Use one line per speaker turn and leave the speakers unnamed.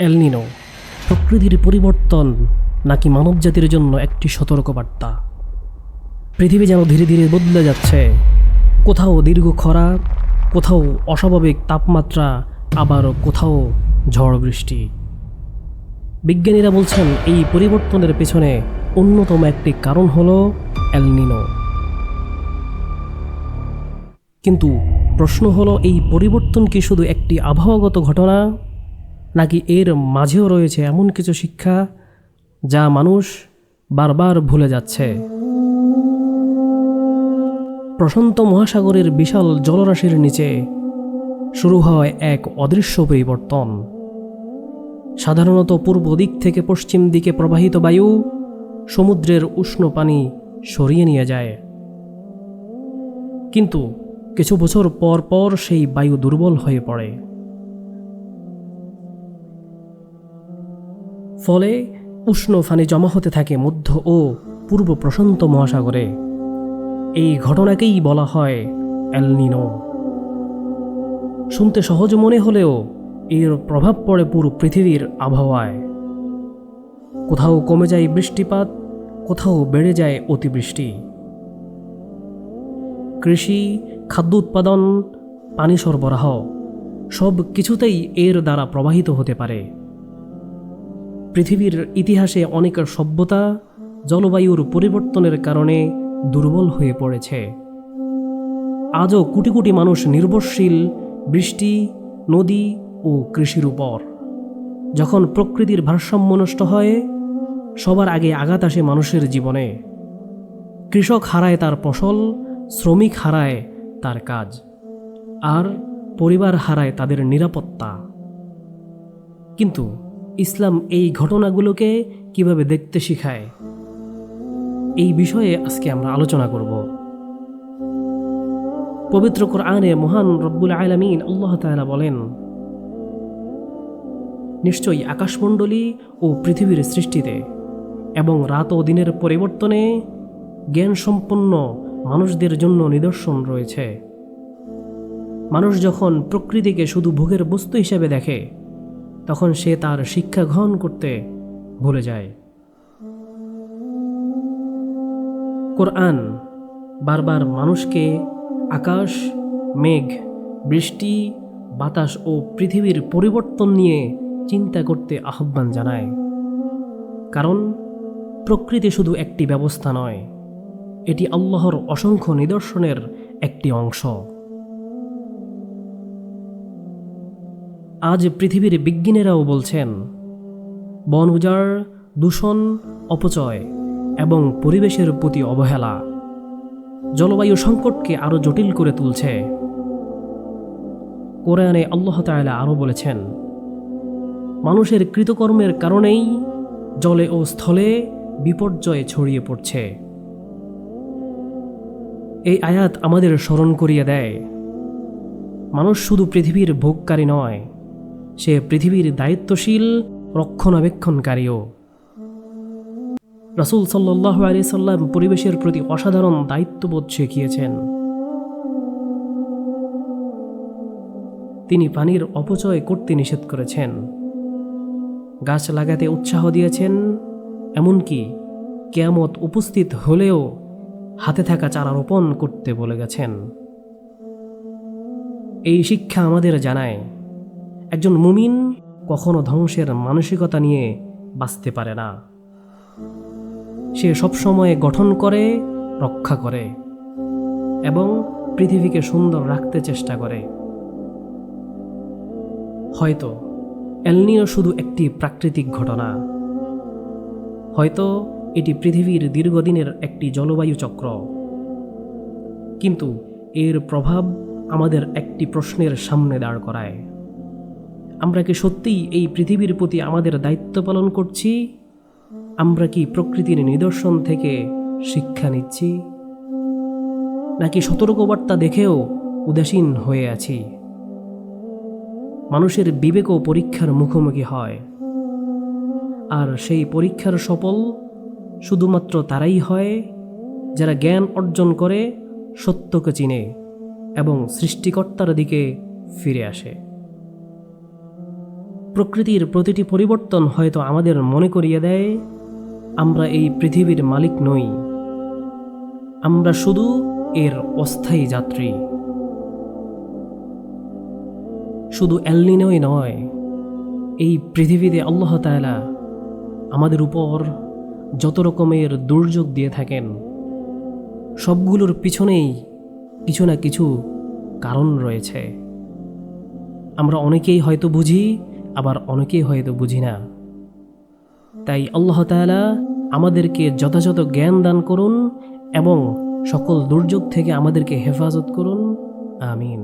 এল নিনো প্রকৃতির পরিবর্তন নাকি মানবজাতির জন্য একটি সতর্কবার্তা? পৃথিবী যেন ধীরে ধীরে বদলে যাচ্ছে। কোথাও দীর্ঘ খরা, কোথাও অস্বাভাবিক তাপমাত্রা, আবার কোথাও ঝড় বৃষ্টি। বিজ্ঞানীরা বলছেন এই পরিবর্তনের পেছনে অন্যতম একটি কারণ হলো এল নিনো। কিন্তু প্রশ্ন হলো, এই পরিবর্তন কি শুধু একটি আবহাওয়াগত ঘটনা, নাকি এর মাঝেও রয়েছে এমন কিছু শিক্ষা যা মানুষ বারবার ভুলে যাচ্ছে? প্রশান্ত মহাসাগরের বিশাল জলরাশির নিচে শুরু হয় এক অদৃশ্য পরিবর্তন। সাধারণত পূর্ব দিক থেকে পশ্চিম দিকে প্রবাহিত বায়ু সমুদ্রের উষ্ণ পানি সরিয়ে নিয়ে যায়, কিন্তু কিছু বছর পর পর সেই বায়ু দুর্বল হয়ে পড়ে। ফলে উষ্ণ পানি জমা হতে থাকে মধ্য ও পূর্ব প্রশান্ত মহাসাগরে। এই ঘটনাকেই বলা হয় এল নিনো। শুনতে সহজ মনে হলেও এর প্রভাব পড়ে পুরো পৃথিবীর আবহাওয়ায়। কোথাও কমে যায় বৃষ্টিপাত, কোথাও বেড়ে যায় অতিবৃষ্টি। কৃষি, খাদ্য উৎপাদন, পানি সরবরাহ সব কিছুতেই এর দ্বারা প্রবাহিত হতে পারে। পৃথিবীর ইতিহাসে অনেক সভ্যতা জলবায়ুর পরিবর্তনের কারণে দুর্বল হয়ে পড়েছে। আজও কোটি কোটি মানুষ নির্ভরশীল বৃষ্টি, নদী ও কৃষির উপর। যখন প্রকৃতির ভারসাম্য নষ্ট হয়, সবার আগে আঘাত আসে মানুষের জীবনে। কৃষক হারায় তার ফসল, শ্রমিক হারায় তার কাজ, আর পরিবার হারায় তাদের নিরাপত্তা। কিন্তু ইসলাম এই ঘটনাগুলোকে কিভাবে দেখতে শেখায়, এই বিষয়ে আজকে আমরা আলোচনা করব। পবিত্র কোরআনে মহান রব্বুল আলামিন আল্লাহ তাআলা বলেন, নিশ্চয়ই আকাশমণ্ডলী ও পৃথিবীর সৃষ্টিতে এবং রাত ও দিনের পরিবর্তনে জ্ঞান সম্পন্ন মানুষদের জন্য নিদর্শন রয়েছে। মানুষ যখন প্রকৃতিকে শুধু ভোগের বস্তু হিসেবে দেখে, তখন সে তার শিক্ষা গ্রহণ করতে ভুলে যায়। কোরআন বারবার মানুষকে আকাশ, মেঘ, বৃষ্টি, বাতাস ও পৃথিবীর পরিবর্তন নিয়ে চিন্তা করতে আহ্বান জানায়। কারণ প্রকৃতি শুধু একটি ব্যবস্থা নয়, এটি আল্লাহর অসংখ্য নিদর্শনের একটি অংশ। আজ পৃথিবীর বিজ্ঞানীরাও বলছেন, বন উজাড়, দূষণ, অপচয় এবং পরিবেশের প্রতি অবহেলা জলবায়ু সংকটকে আরও জটিল করে তুলছে। কোরআনে আল্লাহ তাআলা আরও বলেছেন, মানুষের কৃতকর্মের কারণেই জলে ও স্থলে বিপর্যয় ছড়িয়ে পড়ছে। এই আয়াত আমাদের স্মরণ করিয়ে দেয়, মানুষ শুধু পৃথিবীর ভোগকারী নয়, সে পৃথিবীর দায়িত্বশীল রক্ষণাবেক্ষণকারীও। রাসূল সাল্লাল্লাহু আলাইহি সাল্লাম পরিবেশের প্রতি অসাধারণ দায়িত্ববোধ শিখিয়েছেন। তিনি পানির অপচয় করতে নিষেধ করেছেন, গাছ লাগাতে উৎসাহ দিয়েছেন, এমনকি কিয়ামত উপস্থিত হলেও হাতে থাকা চারা রোপণ করতে বলে গেছেন। এই শিক্ষা আমাদের জানায়, একজন মুমিন কখনো ধ্বংসের মানসিকতা নিয়ে বাঁচতে পারে না। সে সবসময় গঠন করে, রক্ষা করে এবং পৃথিবীকে সুন্দর রাখতে চেষ্টা করে। হয়তো এল নিনো শুধু একটি প্রাকৃতিক ঘটনা, হয়তো এটি পৃথিবীর দীর্ঘদিনের একটি জলবায়ু চক্র, কিন্তু এর প্রভাব আমাদের একটি প্রশ্নের সামনে দাঁড় করায়। আমরা কি সত্যিই এই পৃথিবীর প্রতি আমাদের দায়িত্ব পালন করছি? আমরা কি প্রকৃতির নিদর্শন থেকে শিক্ষা নিচ্ছি, নাকি সতর্কবার্তা দেখেও উদাসীন হয়ে আছি? মানুষের বিবেকও পরীক্ষার মুখোমুখি হয়, আর সেই পরীক্ষার সফল শুধুমাত্র তারাই হয় যারা জ্ঞান অর্জন করে, সত্যকে চিনে এবং সৃষ্টিকর্তার দিকে ফিরে আসে। প্রকৃতির প্রতিটি পরিবর্তন হয়তো আমাদের মনে করিয়ে দেয় আমরা এই পৃথিবীর মালিক নই, আমরা শুধু এর অস্থায়ী যাত্রী। শুধু এল নিনোই নয়, এই পৃথিবীতে আল্লাহ তাআলা আমাদের উপর যত রকমের দুর্যোগ দিয়ে থাকেন সবগুলোর পিছনেই কিছু না কিছু কারণ রয়েছে। আমরা অনেকেই হয়তো বুঝি, আবার অনেকেই হয়তো বুঝি না। তাই আল্লাহ তাআলা আমাদেরকে যথাযথ জ্ঞান দান করুন এবং সকল দুর্যোগ থেকে আমাদেরকে হেফাজত করুন। আমিন।